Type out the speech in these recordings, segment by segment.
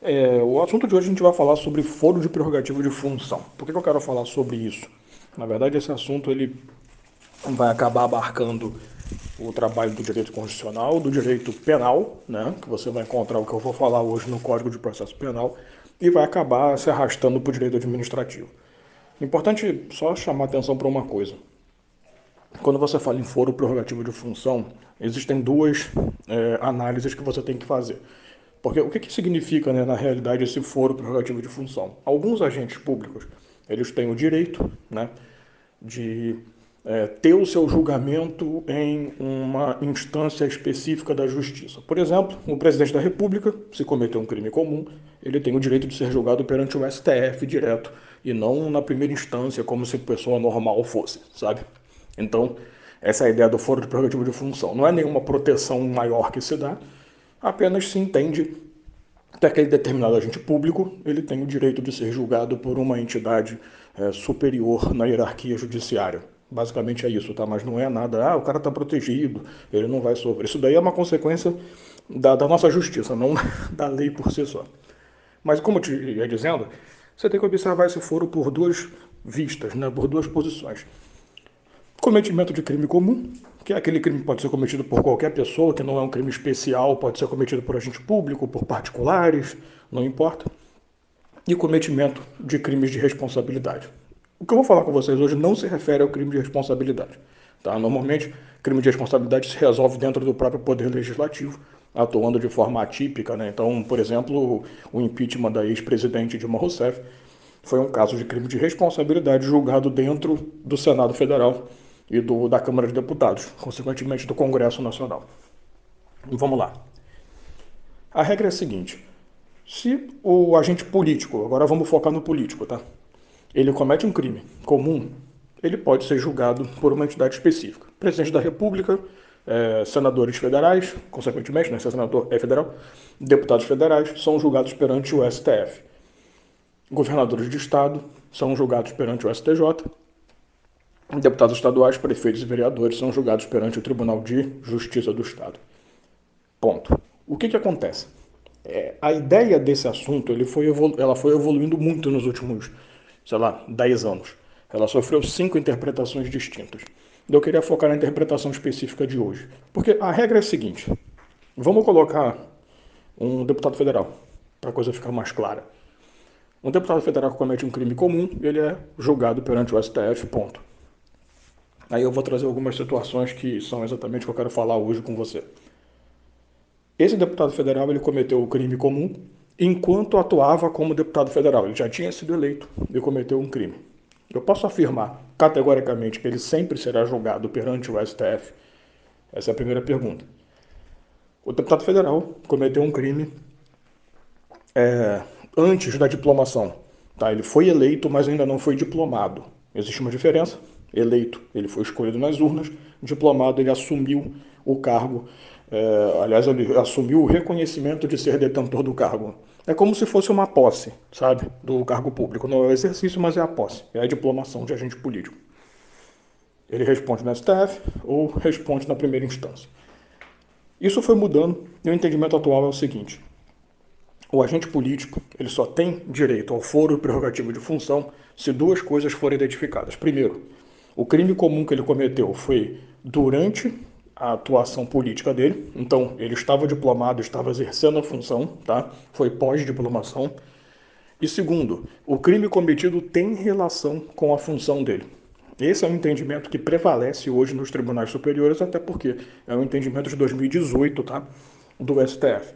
O assunto de hoje a gente vai falar sobre foro de prerrogativa de função. Por que eu quero falar sobre isso? Na verdade, esse assunto ele vai acabar abarcando o trabalho do direito constitucional, do direito penal, né, que você vai encontrar o que eu vou falar hoje no Código de Processo Penal, e vai acabar se arrastando para o direito administrativo. Importante só chamar atenção para uma coisa. Quando você fala em foro prerrogativo de função, existem duas análises que você tem que fazer. Porque o que significa, né, na realidade, esse foro prerrogativo de função? Alguns agentes públicos, eles têm o direito, né, de ter o seu julgamento em uma instância específica da justiça. Por exemplo, o presidente da República, se cometer um crime comum, ele tem o direito de ser julgado perante o STF direto, e não na primeira instância, como se pessoa normal fosse, sabe? Então, essa é a ideia do foro de prerrogativa de função. Não é nenhuma proteção maior que se dá, apenas se entende que aquele determinado agente público ele tem o direito de ser julgado por uma entidade superior na hierarquia judiciária. Basicamente é isso, tá? Mas não é nada, o cara está protegido, ele não vai sofrer. Isso daí é uma consequência da nossa justiça, não da lei por si só. Mas como eu te ia dizendo, você tem que observar esse foro por duas vistas, né? Por duas posições. Cometimento de crime comum, que é aquele crime que pode ser cometido por qualquer pessoa, que não é um crime especial, pode ser cometido por agente público, por particulares, não importa. E cometimento de crimes de responsabilidade. O que eu vou falar com vocês hoje não se refere ao crime de responsabilidade. Tá? Normalmente, crime de responsabilidade se resolve dentro do próprio Poder Legislativo, atuando de forma atípica. Né? Então, por exemplo, o impeachment da ex-presidente Dilma Rousseff foi um caso de crime de responsabilidade julgado dentro do Senado Federal e da Câmara de Deputados, consequentemente do Congresso Nacional. Vamos lá. A regra é a seguinte: se o agente político, agora vamos focar no político, tá? Ele comete um crime comum, ele pode ser julgado por uma entidade específica. Presidente da República, senadores federais, consequentemente, né, se é senador é federal, deputados federais são julgados perante o STF. Governadores de estado são julgados perante o STJ. Deputados estaduais, prefeitos e vereadores são julgados perante o Tribunal de Justiça do Estado. Ponto. O que acontece? A ideia desse assunto ela foi evoluindo muito nos últimos, sei lá, 10 anos. Ela sofreu 5 interpretações distintas. Eu queria focar na interpretação específica de hoje. Porque a regra é a seguinte: vamos colocar um deputado federal, para a coisa ficar mais clara. Um deputado federal que comete um crime comum, ele é julgado perante o STF, ponto. Aí eu vou trazer algumas situações que são exatamente o que eu quero falar hoje com você. Esse deputado federal ele cometeu o crime comum enquanto atuava como deputado federal. Ele já tinha sido eleito e cometeu um crime. Eu posso afirmar categoricamente que ele sempre será julgado perante o STF? Essa é a primeira pergunta. O deputado federal cometeu um crime antes da diplomação. Tá? Ele foi eleito, mas ainda não foi diplomado. Existe uma diferença. Eleito, ele foi escolhido nas urnas. Diplomado, ele assumiu o cargo. Aliás, ele assumiu o reconhecimento de ser detentor do cargo. É como se fosse uma posse, sabe? Do cargo público. Não é o exercício, mas é a posse. É a diplomação de agente político. Ele responde no STF ou responde na primeira instância. Isso foi mudando e o entendimento atual é o seguinte: o agente político ele só tem direito ao foro prerrogativo de função se duas coisas forem identificadas. Primeiro, o crime comum que ele cometeu foi durante a atuação política dele, então ele estava diplomado, estava exercendo a função, tá? Foi pós-diplomação. E segundo, o crime cometido tem relação com a função dele. Esse é um entendimento que prevalece hoje nos tribunais superiores, até porque é um entendimento de 2018, tá? Do STF.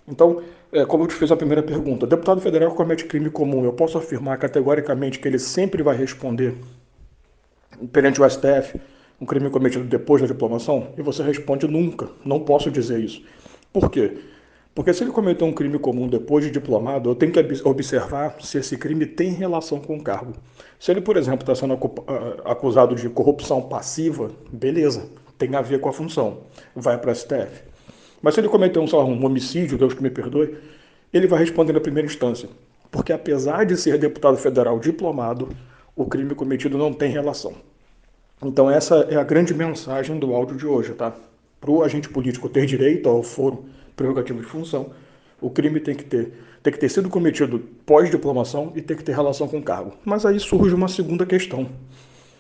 Então, como eu te fiz a primeira pergunta, deputado federal que comete crime comum, eu posso afirmar categoricamente que ele sempre vai responder perante o STF um crime cometido depois da diplomação? E você responde nunca, não posso dizer isso. Por quê? Porque se ele cometeu um crime comum depois de diplomado, eu tenho que observar se esse crime tem relação com o cargo. Se ele, por exemplo, está sendo acusado de corrupção passiva, beleza, tem a ver com a função, vai para o STF. Mas se ele cometeu um homicídio, Deus que me perdoe, ele vai responder na primeira instância. Porque apesar de ser deputado federal diplomado, o crime cometido não tem relação. Então essa é a grande mensagem do áudio de hoje, tá? Para o agente político ter direito ao foro prerrogativo de função, o crime tem que ter ter que ter sido cometido pós-diplomação e ter que ter relação com o cargo. Mas aí surge uma segunda questão.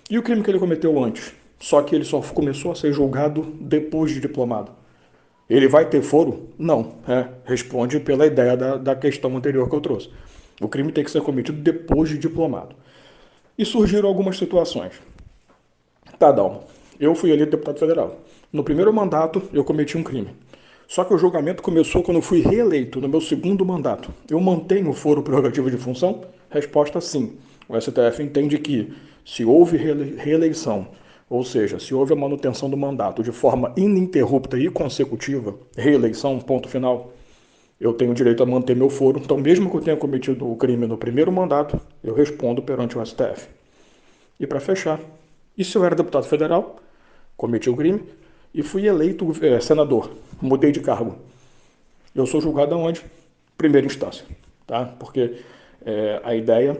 E o crime que ele cometeu antes? Só que ele só começou a ser julgado depois de diplomado. Ele vai ter foro? Não. Responde pela ideia da questão anterior que eu trouxe. O crime tem que ser cometido depois de diplomado. E surgiram algumas situações. Tá, Dalma. Eu fui eleito deputado federal. No primeiro mandato, eu cometi um crime. Só que o julgamento começou quando eu fui reeleito, no meu segundo mandato. Eu mantenho o foro prerrogativo de função? Resposta sim. O STF entende que, se houve reeleição, ou seja, se houve a manutenção do mandato de forma ininterrupta e consecutiva, reeleição, ponto final, eu tenho direito a manter meu foro. Então, mesmo que eu tenha cometido o crime no primeiro mandato, eu respondo perante o STF. E para fechar, e se eu era deputado federal, cometi o crime e fui eleito senador, mudei de cargo. Eu sou julgado aonde? Primeira instância, tá? Porque a ideia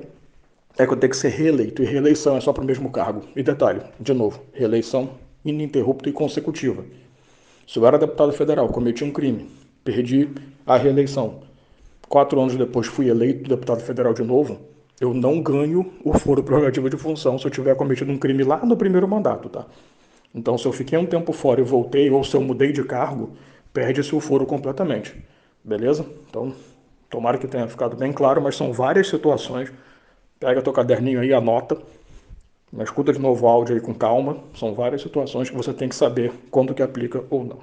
é que eu tenho que ser reeleito, e reeleição é só para o mesmo cargo. E detalhe, de novo, reeleição ininterrupta e consecutiva. Se eu era deputado federal, cometi um crime, perdi a reeleição, 4 anos depois fui eleito deputado federal de novo, eu não ganho o foro prerrogativo de função se eu tiver cometido um crime lá no primeiro mandato, tá? Então, se eu fiquei um tempo fora e voltei, ou se eu mudei de cargo, perde-se o foro completamente. Beleza? Então, tomara que tenha ficado bem claro, mas são várias situações. Pega teu caderninho aí, anota, mas escuta de novo o áudio aí com calma. São várias situações que você tem que saber quando que aplica ou não.